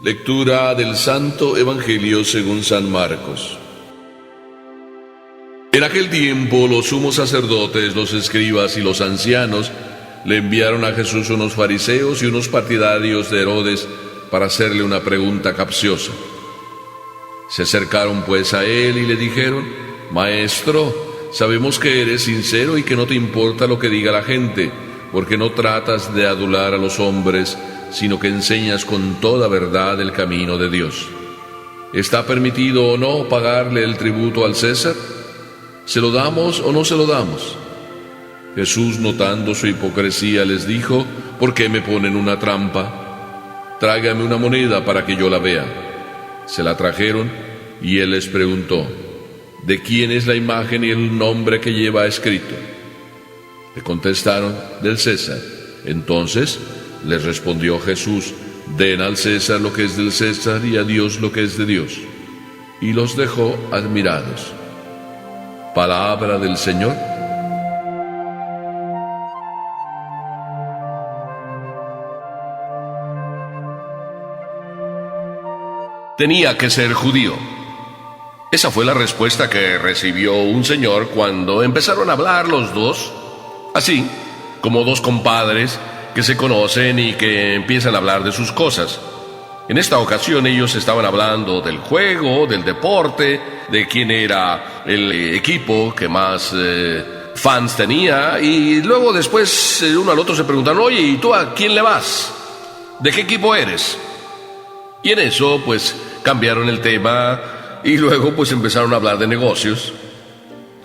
Lectura del Santo Evangelio según San Marcos. En aquel tiempo los sumos sacerdotes, los escribas y los ancianos le enviaron a Jesús unos fariseos y unos partidarios de Herodes para hacerle una pregunta capciosa. Se acercaron pues a él y le dijeron: Maestro, sabemos que eres sincero y que no te importa lo que diga la gente, porque no tratas de adular a los hombres, sino que enseñas con toda verdad el camino de Dios. ¿Está permitido o no pagarle el tributo al César? ¿Se lo damos o no se lo damos? Jesús, notando su hipocresía, les dijo: ¿Por qué me ponen una trampa? Tráigame una moneda para que yo la vea. Se la trajeron y él les preguntó: ¿de quién es la imagen y el nombre que lleva escrito? Le contestaron: del César. Entonces les respondió Jesús: den al César lo que es del César y a Dios lo que es de Dios. Y los dejó admirados. Palabra del Señor. Tenía que ser judío. Esa fue la respuesta que recibió un señor cuando empezaron a hablar los dos, así como dos compadres que se conocen y que empiezan a hablar de sus cosas. En esta ocasión ellos estaban hablando del juego, del deporte, de quién era el equipo que más fans tenía, y luego después uno al otro se preguntaron: oye, ¿y tú a quién le vas? ¿De qué equipo eres? Y en eso pues cambiaron el tema y luego pues empezaron a hablar de negocios.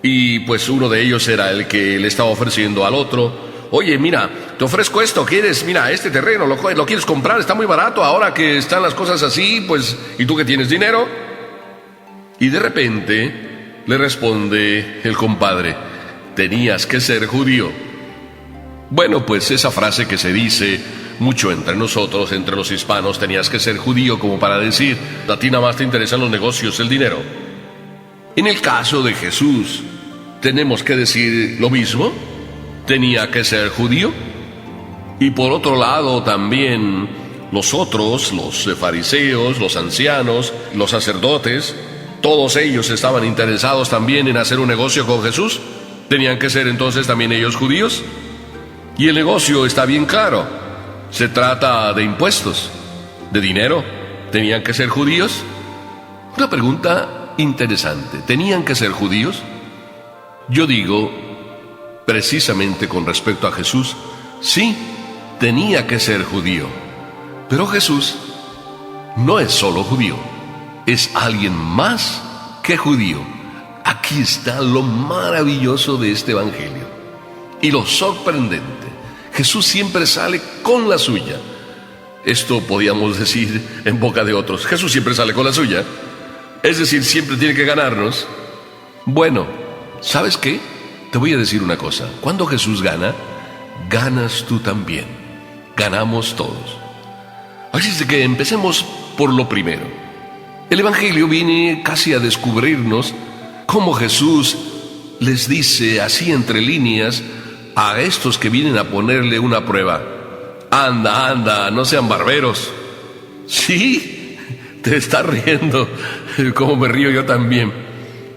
Y pues uno de ellos era el que le estaba ofreciendo al otro: oye, mira, te ofrezco esto, ¿quieres? Mira, este terreno, ¿lo quieres comprar? Está muy barato ahora que están las cosas así, pues, ¿y tú que tienes dinero? Y de repente le responde el compadre: tenías que ser judío. Bueno, pues esa frase que se dice mucho entre nosotros, entre los hispanos, tenías que ser judío, como para decir: a ti nada más te interesan los negocios, el dinero. En el caso de Jesús, ¿tenemos que decir lo mismo? ¿Tenía que ser judío? Y por otro lado también los otros, los fariseos, los ancianos, los sacerdotes, todos ellos estaban interesados también en hacer un negocio con Jesús. ¿Tenían que ser entonces también ellos judíos? Y el negocio está bien claro. Se trata de impuestos, de dinero. ¿Tenían que ser judíos? Una pregunta interesante. ¿Tenían que ser judíos? Yo digo, precisamente con respecto a Jesús, sí, tenía que ser judío. Pero Jesús no es solo judío, es alguien más que judío. Aquí está lo maravilloso de este evangelio y lo sorprendente. Jesús siempre sale con la suya. Esto podíamos decir en boca de otros: Jesús siempre sale con la suya. Es decir, siempre tiene que ganarnos. Bueno, ¿sabes qué? Te voy a decir una cosa: cuando Jesús gana, ganas tú también. Ganamos todos. Así es de que empecemos por lo primero. El Evangelio viene casi a descubrirnos cómo Jesús les dice así entre líneas a estos que vienen a ponerle una prueba: anda, anda, no sean barberos. Sí, te estás riendo, como me río yo también.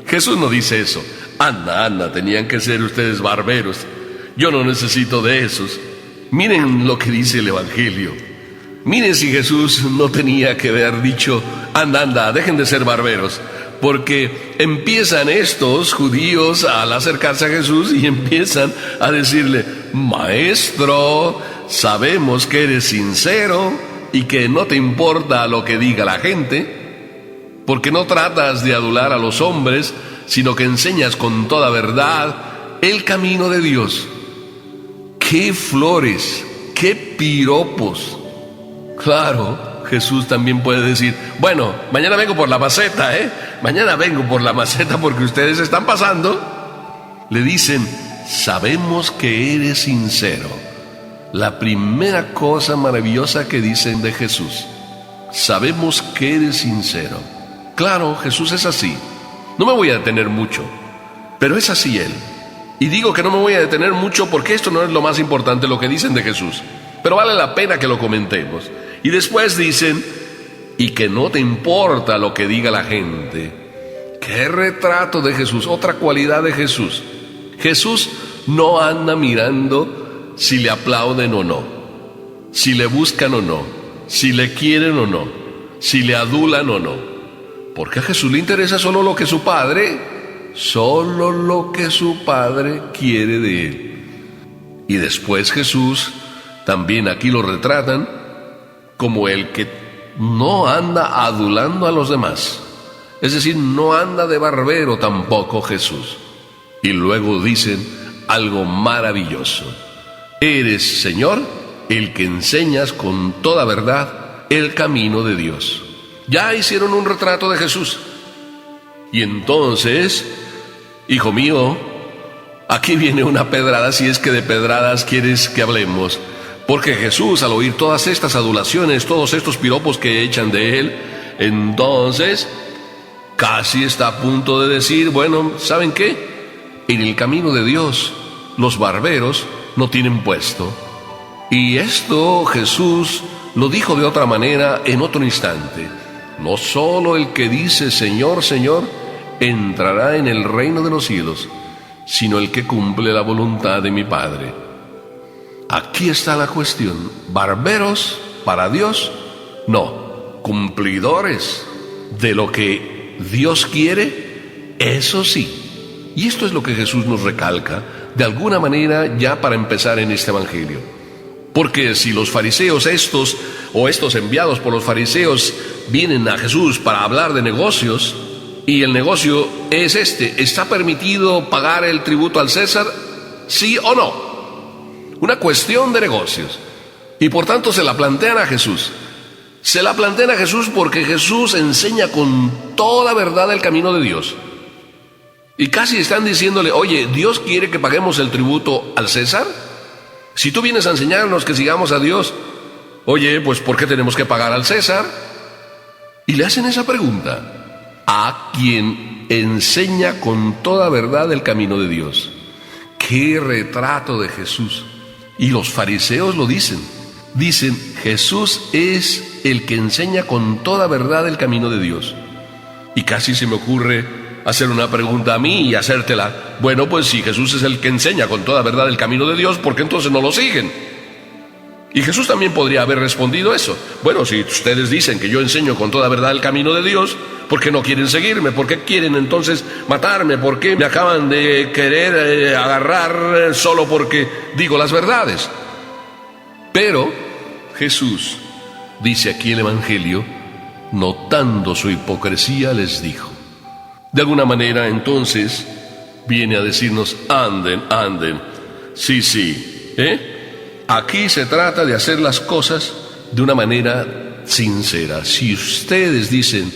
Jesús no dice eso: anda, anda, tenían que ser ustedes barberos. Yo no necesito de esos. Miren lo que dice el Evangelio. Miren si Jesús no tenía que haber dicho: anda, anda, dejen de ser barberos. Porque empiezan estos judíos al acercarse a Jesús y empiezan a decirle: Maestro, sabemos que eres sincero y que no te importa lo que diga la gente, porque no tratas de adular a los hombres, sino que enseñas con toda verdad el camino de Dios. ¡Qué flores! ¡Qué piropos! Claro, Jesús también puede decir: bueno, mañana vengo por la maceta, mañana vengo por la maceta porque ustedes están pasando. Le dicen: sabemos que eres sincero. La primera cosa maravillosa que dicen de Jesús: sabemos que eres sincero. Claro, Jesús es así. No me voy a detener mucho, pero es así Él. Y digo que no me voy a detener mucho porque esto no es lo más importante lo que dicen de Jesús, pero vale la pena que lo comentemos. Y después dicen: y que no te importa lo que diga la gente. ¡Qué retrato de Jesús! Otra cualidad de Jesús. Jesús no anda mirando si le aplauden o no, si le buscan o no, si le quieren o no, si le adulan o no. Porque a Jesús le interesa solo lo que su Padre quiere de él. Y después Jesús también aquí lo retratan como el que no anda adulando a los demás. Es decir, no anda de barbero tampoco Jesús. Y luego dicen algo maravilloso: eres, Señor, el que enseñas con toda verdad el camino de Dios. Ya hicieron un retrato de Jesús. Y entonces, hijo mío, aquí viene una pedrada, si es que de pedradas quieres que hablemos. Porque Jesús, al oír todas estas adulaciones, todos estos piropos que echan de él, entonces casi está a punto de decir: bueno, ¿saben qué? En el camino de Dios, los barberos no tienen puesto. Y esto Jesús lo dijo de otra manera en otro instante: no solo el que dice Señor, Señor, entrará en el reino de los cielos, sino el que cumple la voluntad de mi Padre. Aquí está la cuestión: barberos para Dios, no, cumplidores de lo que Dios quiere, eso sí. Y esto es lo que Jesús nos recalca de alguna manera ya para empezar en este evangelio. Porque si los fariseos estos enviados por los fariseos vienen a Jesús para hablar de negocios, y el negocio es ¿está permitido pagar el tributo al César? ¿Sí o no? Una cuestión de negocios. Y por tanto se la plantean a Jesús. Se la plantean a Jesús porque Jesús enseña con toda verdad el camino de Dios. Y casi están diciéndole: oye, ¿Dios quiere que paguemos el tributo al César? Si tú vienes a enseñarnos que sigamos a Dios, oye, pues ¿por qué tenemos que pagar al César? Y le hacen esa pregunta a quien enseña con toda verdad el camino de Dios. ¡Qué retrato de Jesús! Y los fariseos lo dicen. Dicen: Jesús es el que enseña con toda verdad el camino de Dios. Y casi se me ocurre hacer una pregunta a mí y hacértela. Bueno, pues si Jesús es el que enseña con toda verdad el camino de Dios, ¿por qué entonces no lo siguen? Y Jesús también podría haber respondido eso. Bueno, si ustedes dicen que yo enseño con toda verdad el camino de Dios, ¿por qué no quieren seguirme? ¿Por qué quieren entonces matarme? ¿Por qué me acaban de querer agarrar solo porque digo las verdades? Pero Jesús dice aquí el Evangelio, notando su hipocresía, les dijo. De alguna manera entonces viene a decirnos: anden. Sí, aquí se trata de hacer las cosas de una manera sincera. Si ustedes dicen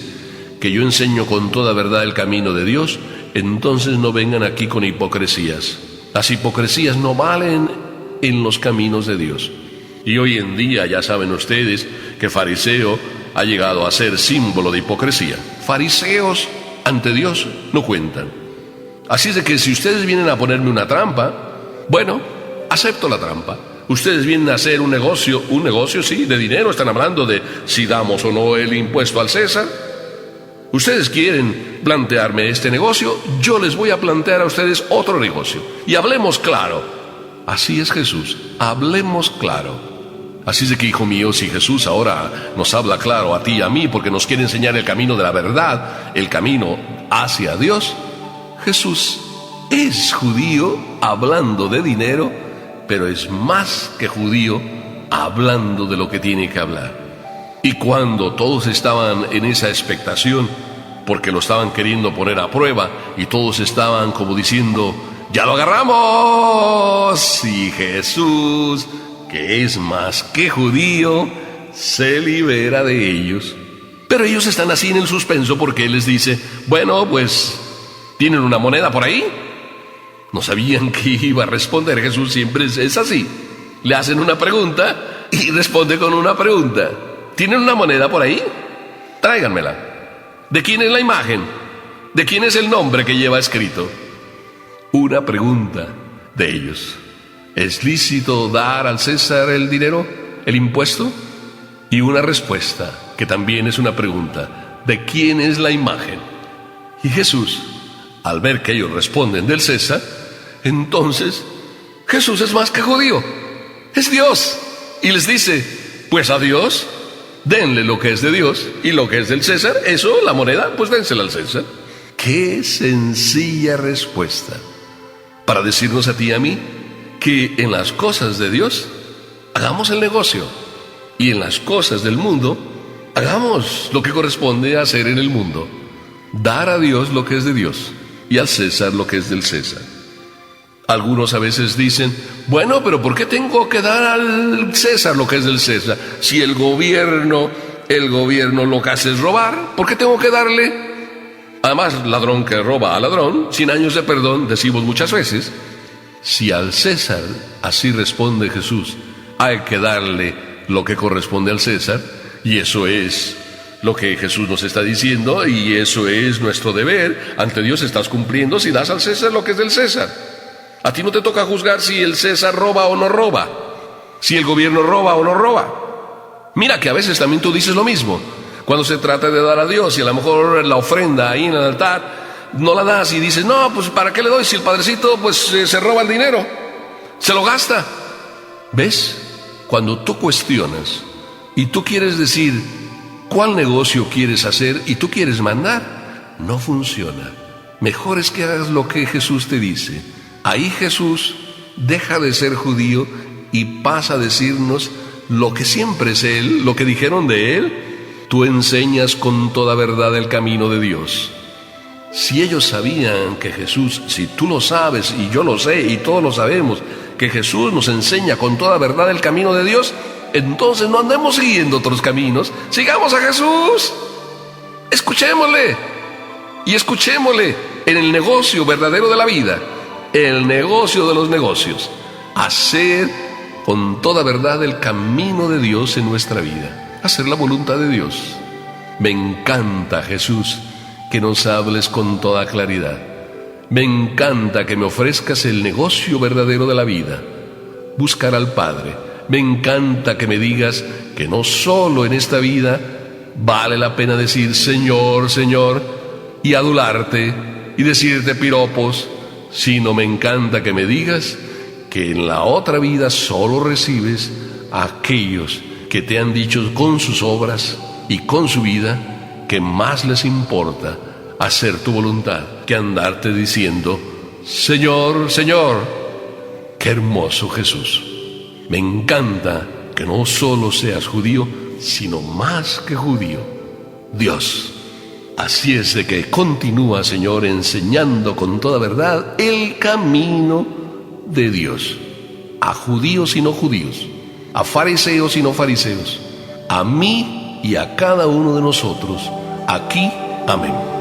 que yo enseño con toda verdad el camino de Dios, entonces no vengan aquí con hipocresías. Las hipocresías no valen en los caminos de Dios. Y hoy en día ya saben ustedes que fariseo ha llegado a ser símbolo de hipocresía. Fariseos ante Dios no cuentan. Así es de que si ustedes vienen a ponerme una trampa, bueno, acepto la trampa. Ustedes vienen a hacer un negocio sí, de dinero, están hablando de si damos o no el impuesto al César. Ustedes quieren plantearme este negocio, yo les voy a plantear a ustedes otro negocio. Y hablemos claro. Así es Jesús, hablemos claro. Así es de que, hijo mío, si Jesús ahora nos habla claro a ti y a mí porque nos quiere enseñar el camino de la verdad, el camino hacia Dios, Jesús es judío hablando de dinero, pero es más que judío hablando de lo que tiene que hablar. Y cuando todos estaban en esa expectación, porque lo estaban queriendo poner a prueba, y todos estaban como diciendo: ¡ya lo agarramos! Y Jesús, que es más que judío, se libera de ellos. Pero ellos están así en el suspenso porque Él les dice: bueno, pues, ¿tienen una moneda por ahí? No sabían que iba a responder. Jesús siempre es así. Le hacen una pregunta y responde con una pregunta. ¿Tienen una moneda por ahí? Tráiganmela. ¿De quién es la imagen? ¿De quién es el nombre que lleva escrito? Una pregunta de ellos. ¿Es lícito dar al César el dinero, el impuesto? Y una respuesta. que también es una pregunta. ¿De quién es la imagen? Y Jesús, al ver que ellos responden del César, entonces Jesús es más que judío, es Dios. Y les dice, pues a Dios, denle lo que es de Dios y lo que es del César, eso, la moneda, pues dénsela al César. Qué sencilla respuesta para decirnos a ti y a mí que en las cosas de Dios hagamos el negocio y en las cosas del mundo hagamos lo que corresponde hacer en el mundo. Dar a Dios lo que es de Dios y al César lo que es del César. Algunos a veces dicen, bueno, pero ¿por qué tengo que dar al César lo que es del César? Si el gobierno lo que hace es robar, ¿por qué tengo que darle? Además, ladrón que roba a ladrón, 100 años de perdón, decimos muchas veces. Si al César, así responde Jesús, hay que darle lo que corresponde al César, y eso es lo que Jesús nos está diciendo, y eso es nuestro deber. Ante Dios estás cumpliendo si das al César lo que es del César. A ti no te toca juzgar si el César roba o no roba, si el gobierno roba o no roba. Mira que a veces también tú dices lo mismo. Cuando se trata de dar a Dios y a lo mejor la ofrenda ahí en el altar, no la das y dices, no, pues ¿para qué le doy si el padrecito pues se roba el dinero? Se lo gasta. ¿Ves? Cuando tú cuestionas y tú quieres decir cuál negocio quieres hacer y tú quieres mandar, no funciona. Mejor es que hagas lo que Jesús te dice. Ahí Jesús deja de ser judío y pasa a decirnos lo que siempre es Él, lo que dijeron de Él. Tú enseñas con toda verdad el camino de Dios. Si ellos sabían que Jesús, si tú lo sabes y yo lo sé y todos lo sabemos, que Jesús nos enseña con toda verdad el camino de Dios, entonces no andemos siguiendo otros caminos, sigamos a Jesús. Escuchémosle y escuchémosle en el negocio verdadero de la vida, el negocio de los negocios, hacer con toda verdad el camino de Dios en nuestra vida. Hacer la voluntad de Dios. Me encanta, Jesús, que nos hables con toda claridad. Me encanta que me ofrezcas el negocio verdadero de la vida, buscar al Padre. Me encanta que me digas que no solo en esta vida vale la pena decir Señor, Señor, y adularte y decirte piropos, sino me encanta que me digas que en la otra vida solo recibes a aquellos que te han dicho con sus obras y con su vida que más les importa hacer tu voluntad que andarte diciendo Señor, Señor. Qué hermoso Jesús. Me encanta que no solo seas judío, sino más que judío, Dios. Así es de que continúa, Señor, enseñando con toda verdad el camino de Dios, a judíos y no judíos, a fariseos y no fariseos, a mí y a cada uno de nosotros, aquí. Amén.